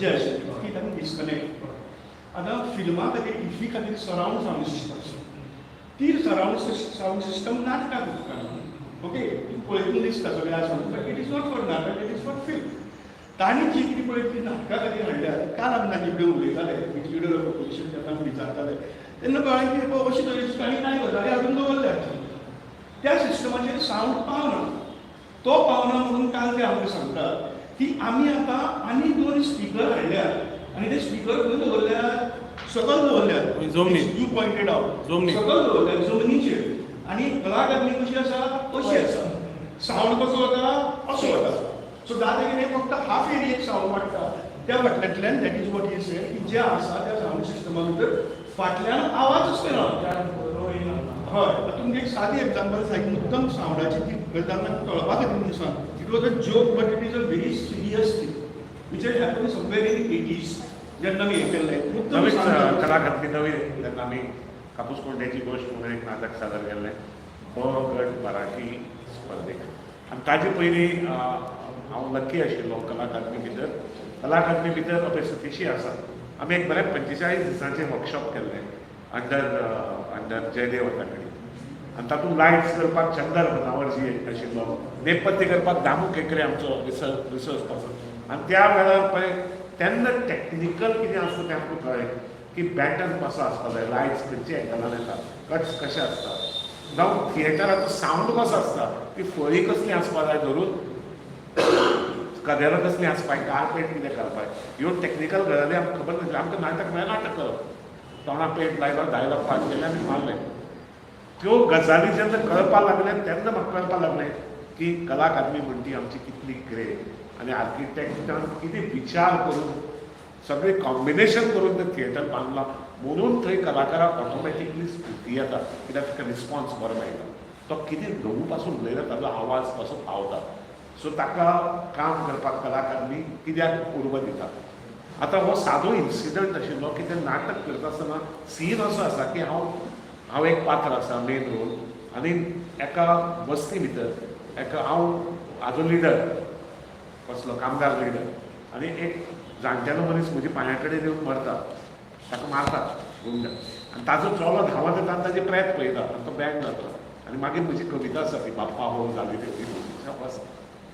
जे आशिल्लें की ताका डिस्कनेक्ट आतां फिल्मा खातीर इफी खातीर सरावंड सावंड सिस्टम आसा ती सरावंड सावंड सिस्टम नाटकाक उपकारना ओके पळयतून दिसता सगळें आसा but it is not for नाटक इट इज फॉर फिल्म तांणी जी कितें पळय ती नाटका खातीर हाडल्यात काल आमी तांचे कडेन उलयताले लिडर ऑफ ऑपोजिशन जेन्ना आमी विचारताले तेन्ना कळ्ळें की अशे तरेची तांणी कांय गजाली हाडून दवरल्यात त्या सिस्टमाचेर सावंड पावना तो पावना म्हणून काल ते आमकां सांगतात की आमी आतां आनी 2 स्पिकर हाडल्यात आनी ते स्पिकर खंय दवरल्यात सकयल दवरल्यात जमनीर यू पॉयंटेड आउट जमनीर सकयल दवरल्यात जमनीचेर आनी कलाकारणी कशी आसा अशी आसा सावंड कसो वता असो वता सो दादा कितें फक्त हाफ एरियेक सावंड वाडटा त्या फाटल्यातल्यान that is what he said की जे आसा त्या सावंड सिस्टमा भितर फाटल्यान आवाजच येना हय तुमकां एक सादी एक्झाम्पल सांग मुद्दम सावंडाची ती गजाल कळपा खातीर म्हणून सांग it was a joke but it is a very serious thing which has happen somewhere in 80s जेन्ना आमी हें केल्लें मुद्दम कलाकार नवी जेन्ना आमी कापूस कोंड्याची गोश्ट म्हणून एक नाटक सादर केल्लें ब गट मराठी स्पर्धेक आनी ताजे पयलीं हांव लकी आशिल्लो कलाकारांनी भितर अभय सतीशी आसा आमी एक बरें 45 दिसांचें वर्कशॉप केल्लें अंडर जयदेव कडेन आनी तातूंत लायट्स करपाक चंदर नावर्जी आशिल्लो नेपथ्य करपाक दामू केकरे आमचो रिसर्च पर्सन आनी त्या वेळार पळय तेन्ना टॅक्निकल कितें आसता तें आमकां कळ्ळें की बॅटन कसो आसता जाय लायट्स खंयचे एंगलान येता कट्स कशे आसता जावं थिएटराचो सावंड कसो आसता ती फळी कसली आसपा जाय धरून कदेलां कसलीं आसपाक कार्पेट कितें घालपाक ह्यो टॅक्निकल गजाली आमकां खबर नासली आमकां नाटक म्हळ्यार नाटक करप तोंडा पेट लायलो डायलॉग पाठ केले आनी मारले त्यो गजाली जेन्ना कळपाक लागले तेन्ना म्हाका कळपाक लागलें की कला अकादमी म्हणटी आमची कितली ग्रेट आनी आर्किटेक्टान कितें विचार करून सगळें कॉम्बिनेशन करून तें थिएटर बांदलां म्हणून थंय कलाकाराक ऑटोमॅटिकली स्फूर्ती येता कित्याक ताका रिस्पॉन्स बरो मेळटा तो कितें घडोवू पासून उलयता ताजो आवाज कसो पावता सो ताका काम करपाक कला अकादमी कित्याक उर्बा दिता आतां हो सादो इन्सिडंट आशिल्लो की तें नाटक करता आसतना सीन असो आसा की हांव एक पात्र आसा मेन रोल आनी एका बस्ती भितर हांव हाजो लिडर कसलो कामगार लिडर आनी एक जाणटेलो मनीस म्हज्या पांया कडेन येवन मरता ताका मारतात गुंड आनी ताजो चलो धांवत येता आनी ताजें प्रेत पळयता आनी तो बॅग जाता आनी मागीर म्हजी कविता आसा ती बाप्पा हो जाली ती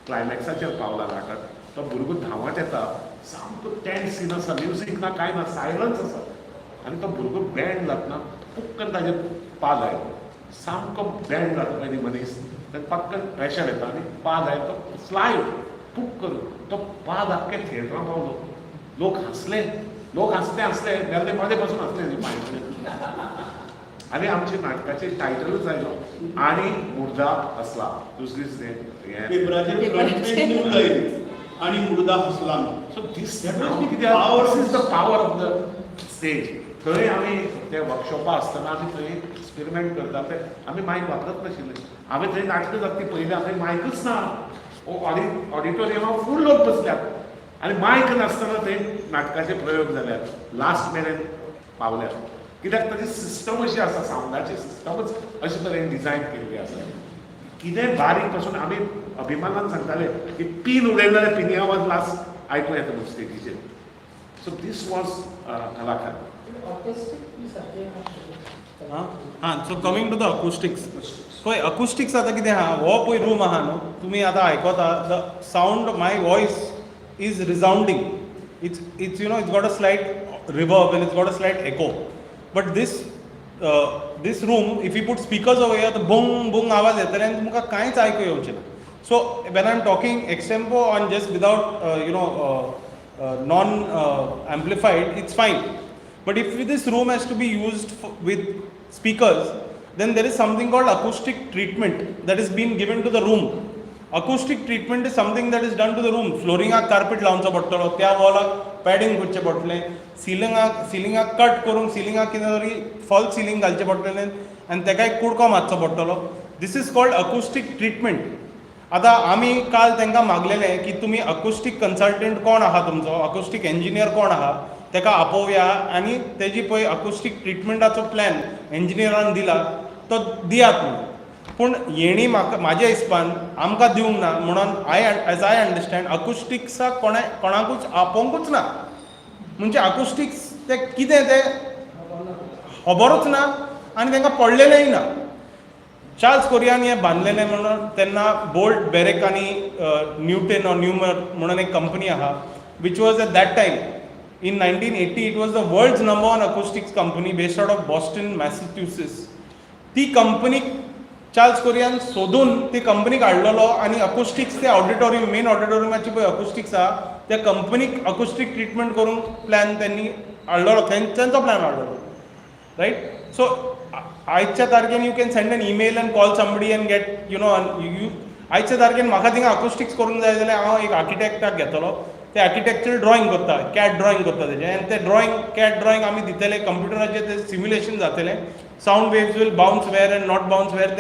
क्लायमॅक्साचेर पावला नाटक तो भुरगो धांवत येता सामको टेन्स सीन आसा म्युजीक ना कांय ना सायलन्स आसा आनी तो भुरगो बँड जातना पुक्कन ताजेर पाल आयलो सामको बँड जाता पयलीं मनीस तर पक्कन प्रेशर येता आनी पा जाय तो स्लायड पुक करून तो पाद आख्खे थिएटरान पावलो. लोक हसले जाल्यार मध्ये पासून हसले न्ही पांय. आनी आमच्या नाटकाचें टायटलूच आयलो आनी मुर्दा हसला. दुसरीच हें पेपराचेर फ्रंट पेज न्यूज आयली आणि मुर्दा हसला. So this is the power of the stage. थंय आमी ते वर्कशॉपा आसतना आमी थंय एक्सपेरिमेंट करता ते आमी मायक वापरत नाशिल्ले. हांवें थंय नाटकां जाता ती पयलीं थंय मायकूच ना. ऑडिटोरियमाक फूल लोक बसल्यात आनी मायक नासतना थंय नाटकाचे प्रयोग जाल्यात. लास्ट मेरेन पावल्यात कित्याक ताची सिस्टम अशी आसा, सावंडाची सिस्टमच अशे तरेन डिजायन केल्ली आसा. कितें बारीक पासून आमी अभिमानान सांगताले की पीन उडयले जाल्यार पिनी आवाज लास्ट आयकूं येता म्हणून स्टेजीचेर. सो दीस वॉज कलाकार. So coming to the acoustics. पळय अकुस्टिक्स आतां कितें आहा, हो पळय रूम आहा न्हू, तुमी आतां आयकता the sound my voice is resounding. It's you know it's got a slight reverb and it's got a slight echo. But this room, if you put speakers over here, the boom boom आवाज येतले आनी तुमकां कांयच आयकूं येवचें ना. So when I'm talking extempo and just without non amplified, it's fine. But if this room has to be used with speakers, then there is something called acoustic treatment that is being given to the room. Acoustic treatment is something that is done to the room. फ्लोरिंगाक carpet लावचो पडटलो, त्या वॉलाक padding करचें पडटलें, सिलिंगाक cut करून सिलिंगाक कितें तरी false ceiling घालचें पडटलें आनी ताका एक कुडको मारचो पडटलो. This is called acoustic treatment. आतां आमी काल तांकां मागलेलें की तुमी अकुस्टिक कन्सल्टंट कोण आहा तुमचो, अकुस्टिक इंजिनियर कोण आहा ताका आपोवया आनी तेजी पळय अकुस्टिक ट्रिटमेंटाचो प्लॅन इंजिनियरान दिला तो दियात म्हणून. पूण हेणी म्हाज्या हिसपान आमकां दिवंक ना म्हणून एज आय अंडरस्टँड अकुस्टिक्साक कोणाकूच आपोवंकूच ना. म्हणजे अकुस्टिक्स ते कितें ते खबरूच ना आनी तांकां पडलेलेंय ना. चार्ल्स कोरियान हें बांदलेलें म्हणून तेन्ना बोल्ट बेरेक आनी न्यूटन ऑर न्यूमर म्हणून एक कंपनी आहा which was at that time in 1980 it was the world's number one acoustics company based out of Boston, Massachusetts. ती कंपनी चार्ल्स कोरियान सोदून ती कंपनीक हाडलेलो आनी अकुस्टिक्स ते ऑडिटोरियम मेन ऑडिटोरियमाची पळय अकुस्टिक्स आहा त्या कंपनीक अकुस्टिक ट्रिटमेंट करूंक प्लॅन त्यांनी हाडलेलो, त्यांचो प्लॅन हाडलेलो, रायट. सो आयच्या तारखेन you can send an email and call somebody and get you know आयच्या तारखेन म्हाका थिंगा अकुस्टिक्स करूंक जाय जाल्यार हांव एक आर्किटेक्टाक घेतलो. ते आर्किटेक्चर ड्रॉइंग करता, कॅट ड्रॉइंग करता तेजें आनी ते कॅट ड्रॉइंग आमी दितले कंप्युटराचेर ते सिम्युलेशन जातलें. Sound waves will bounce where and not bounce where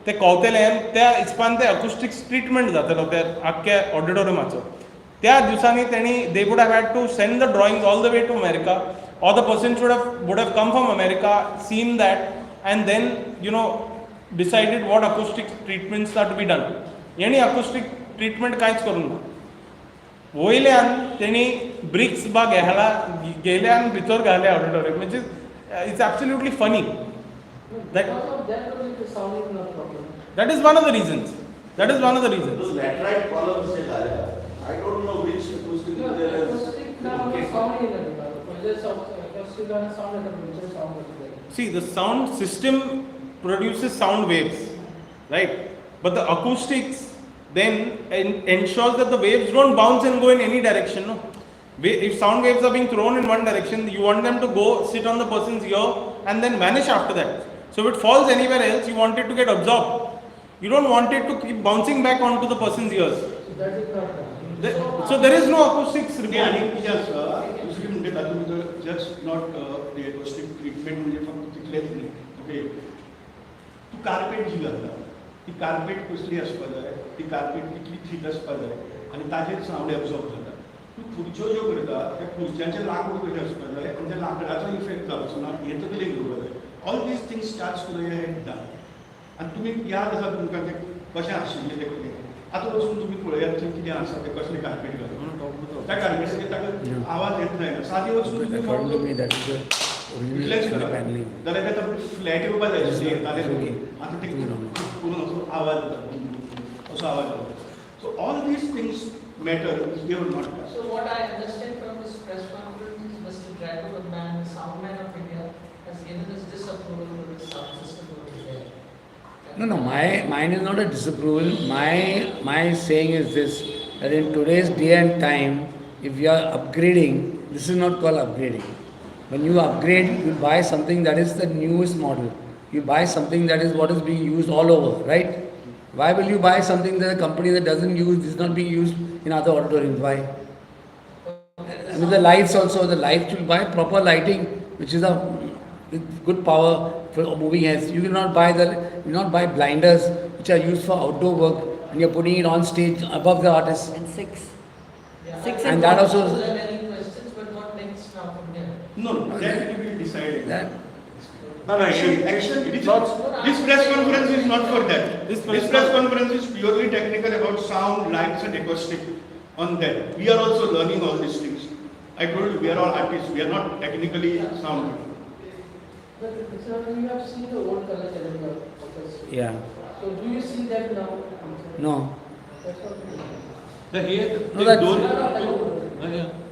ते कळतलें आनी त्या हिसपान ते अकुस्टिक्स ट्रिटमेंट जातलो त्या आख्ख्या ऑडिटोरियमाचो. त्या दिवसांनी तेणी they would have had to send the drawings all the way to America or the person would have come from America, seen that and then you know decided what acoustic treatments are to be done. हेणी acoustic treatment कांयच करूंक ना. वयल्यान तेणी BRICS बा गेले आनी भितर घाले ऑडिटोरियम. म्हणजे it's absolutely funny. That is one of the reasons. Those laterite columns they are. I don't know which acoustic there is. See, the sound system produces sound waves, right? But the acoustics then ensures that the waves don't bounce and go in any direction. No, if sound waves are being thrown in one direction, you want them to go sit on the person's ear and then vanish after that. So if it falls anywhere else, you want it to get absorbed. You don't want it to keep bouncing back onto the person's ears. So there is no acoustics report. दुसरी म्हणजे तातूंत just not the acoustic treatment म्हणजे फक्त तितलेंच न्ही. Okay, तूं carpet जी घालता ती कार्पेट कसली आसपा जाय, ती कार्पेट कितली थीक आसपा जाय आनी ताजेर सावंड एब्सॉर्ब जाता. तूं खुर्च्यो ज्यो करता त्या खुर्च्यांचें लाकूड कशें आसपा जाय आनी त्या लाकडाचो इफेक्ट जावचो ना हें तकलेक घेवपा जाय. All these things starts to head down. आनी तुमी याद आसा तुमकां तें कशें आशिल्लें तें कितें. आतां वचून तुमी पळयात थंय कितें आसा तें कसलें कार्पेट घालून त्या कार्पेटाचेर ताका आवाज येत जायना. सादी वचून तुमी इतलेंच करा जाल्यार तेका फ्लॅट येवपा जाय आशिल्लें आतां तें करून असो आवाज जाता, असो आवाज जाता. So all these things matter they will not pass. So what I understand from this press conference is Mr. Degro, the sound man of India, has given us disapproval of the sound system over there. No, mine is not a disapproval. My saying is this, that in today's day and time, if you are upgrading, this is not called upgrading. When you upgrade, you buy something that is the newest model. You buy something that is what is being used all over, right? Why will you buy something that a company that doesn't use is not being used in other auditoriums? Why? I mean the lights also, the lights will buy proper lighting, which is a with good power for moving heads. You will not buy blinders which are used for outdoor work and you're putting it on stage above the artist. And six. Yeah, Six And and that four. also Are there any questions, but what next now from here? No, that we will decide. that No, Action, it's not. this press conference is not for that. This press conference is purely technical about sound, lights and acoustic on that. We are also learning all these things. I told you, we are all artists, we are not technically sound. But Mr. you have seen the old color calendar of the state. yeah. So do you see that now? No. That's what we do. तर हे No, that's- दोन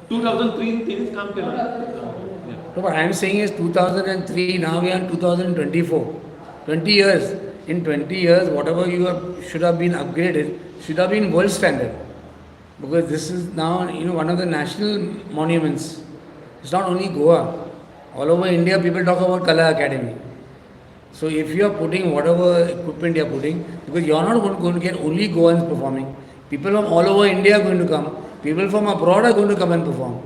2003 तेच काम केलं No, what I am saying is 2003, now we are in 2024. 20 years. In 20 years, whatever should have been upgraded should have been world standard. Because this is now, one of the national monuments. It's not only Goa. All over India, people talk about Kala Academy. So if you are putting whatever equipment you are putting, because you are not going to get only Goans performing. People from all over India are going to come. People from abroad are going to come and perform.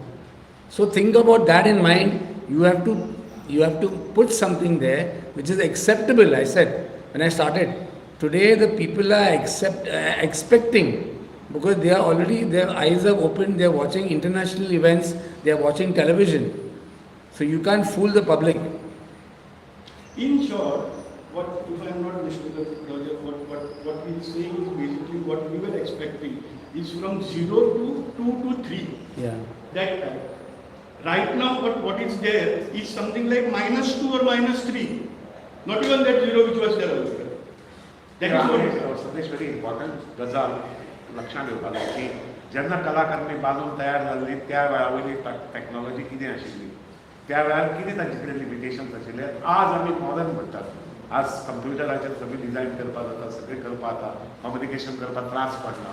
So think about that in mind. You have to put something there which is acceptable. I said when I started. Today the people are expecting, because they are already, their eyes are opened. They are watching international events. They are watching television. So you can't fool the public. In short, if I am not mistaken, what we are saying is basically what we were expecting is from 0 to 2 to 3. Yeah. That time. Right now, what is there is something like -2 or -3. Not even that 0 which was there earlier. That is what it is. सदेश very important गजाल लक्षात येवपाक जाय की जेन्ना कलाकारांनी बांदून तयार जाल्ली त्या वेळा वयली टॅक्नॉलॉजी कितें आशिल्ली, त्या वेळार कितें तांचे कडेन लिमिटेशन्स आशिल्ले. आज आमी मॉडर्न म्हणटात. आज कंप्युटराचेर सगळी डिझायन करपाक जाता, सगळें करपाक जाता, कम्युनिकेशन करपाक त्रास पडना.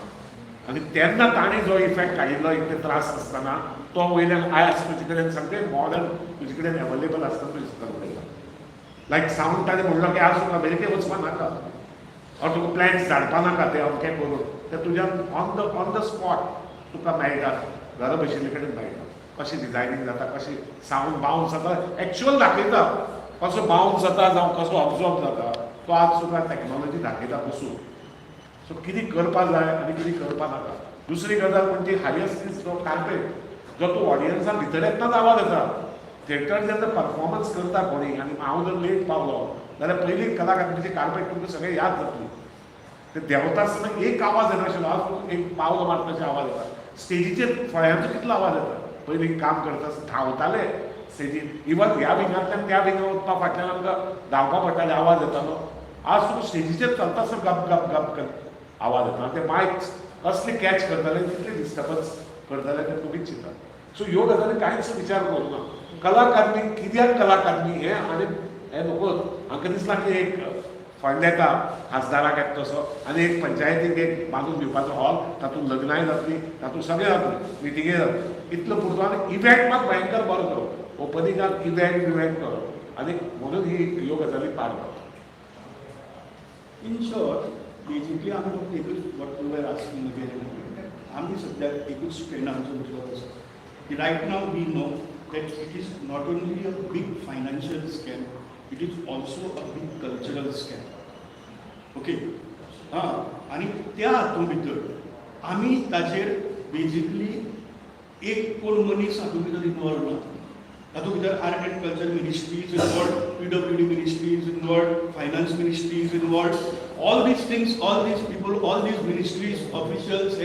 आनी तेन्ना ताणें जो इफेक्ट काडिल्लो इतले त्रास आसतना तो वयल्यान आयज तुजे कडेन सगळें मॉडर्न तुजे कडेन एवेलेबल आसतना तुवें सुद्दां उलयता. लायक सावंड ताणें म्हणलो की आज तुका अमेरिकेक वचपा नाका, और तुका प्लॅन्स धाडपा नाका ते अमकें करून, ते तुज्यान ऑन द स्पॉट तुका मेळटा, घरा बशिल्ले कडेन मेळटा. कशें डिझायनींग जाता, कशें सावंड बाउन्स जाता, एक्चुअल दाखयता कसो बाउन्स जाता जावं कसो ऑब्जॉर्व जाता. तो आज तुका टॅक्नॉलॉजी दाखयता बसून. सो कितें करपा जाय आनी कितें करपा नाका. दुसरी गजाल म्हणजे हायस्ट इज जो कार्पेट जो तूं ऑडियन्सा भितर येतनाच आवाज येता. थिएटर जेन्ना परफॉर्मन्स करता कोणी आनी हांव जर लेट पावलो जाल्यार पयलीं कलाकारांचे कार्पेट तुमकां सगळें याद जातली. ते देंवता आसतना एक आवाज येनाशिल्लो, आज तुका एक पावलो मारपाचो आवाज येता. स्टेजीचेर फळ्यांचो कितलो आवाज येता. पयलीं काम करता धांवताले स्टेजीर, इवन ह्या विंगांतल्यान त्या विंगा वचपा फाटल्यान आमकां धांवपा पडटाले, आवाज येतालो. आज तुका स्टेजीचेर चलता आसतना गप गप गप कर आवाज येता. ते मायक्स असले कॅच करताले, तितले डिस्टर्बन्स करताले ते तुमीच चिंता. सो ह्यो गजाली कांयच विचार करूं ना. कलाकारनी कित्याक कलाकारनी हें आनी हें नकोच. म्हाका दिसता की एक फंड येता खासदाराक येता तसो, आनी एक पंचायतीक एक बांदून दिवपाचो हॉल, तातूंत लग्नाय जातली, तातूंत सगळें जातलें, मिटिंगे जातली. इतलो पुरतो आनी इव्हेंट मात भयंकर बरो करप. ओपनिंगाक इव्हेंट करप आनी म्हणून ही ह्यो गजाली पार पडटा. In short, basically आम्ही फक्त एकच what we were asking again, आम्ही सध्या एकच ट्रेंड आमचं म्हटलं तसं की right now we know that it is not only a big financial scam, it is also a big cultural scam. Okay? आणि त्या हातूंत भितर आमी ताचेर बेजिकली एक कोण मनीस हातूंत भितर इनवॉल्व ना. तातूंत भितर art and culture ministry is involve, PWD ministry is involve, finance ministry is involve. All these things, all these people, all these ministries, officials,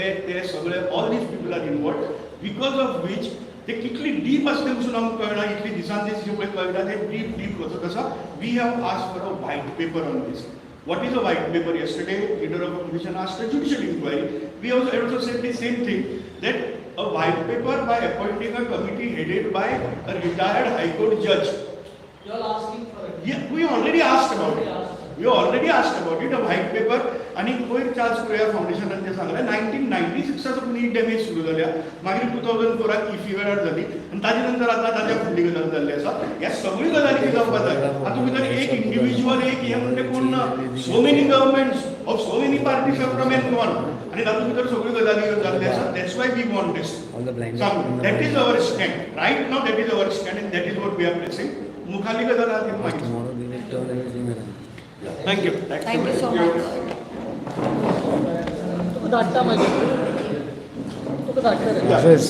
all these people are involved, because of which ते कितली deep असते म्हणून आमकां कळना. इतली दिसान दीस पळय कळटा ते डीप कसो. We have asked for a white paper on this. What is a white paper? Yesterday, leader of opposition asked a judicial inquiry. We also said the same thing, that a white paper by appointing a committee headed by a retired High Court judge. You are asking for it. Yeah, we already asked about it. We already asked about it, a white paper आणि wire Charles Korea फाउंडेशनान ते सांगलें 1996 कुणी damage सुरू जाल्या, मागीर 2004 इफिवेरार जाली आनी ताजे नंतर आतां ताज्या फुडली गजाल जाल्ली आसा. ह्या सगळ्यो गजाली कितें जावपाक जाय. हातूंत भितर एक इंडिविज्युअल एक हे म्हणटे कोण ना, so many governments of so many parties have come and gone आनी तातूंत भितर सगळ्यो गजाली जाल्ल्यो आसा. That's why we want this. That is our stand right now, that is our stand and that is what we are pressing. मुखाल्ली गजाल आहा ती मागीर. Tomorrow we will turn everything around. Thank you. Thank you so much. तुका धाडटा मागीर तुका धाडटा रे. Office.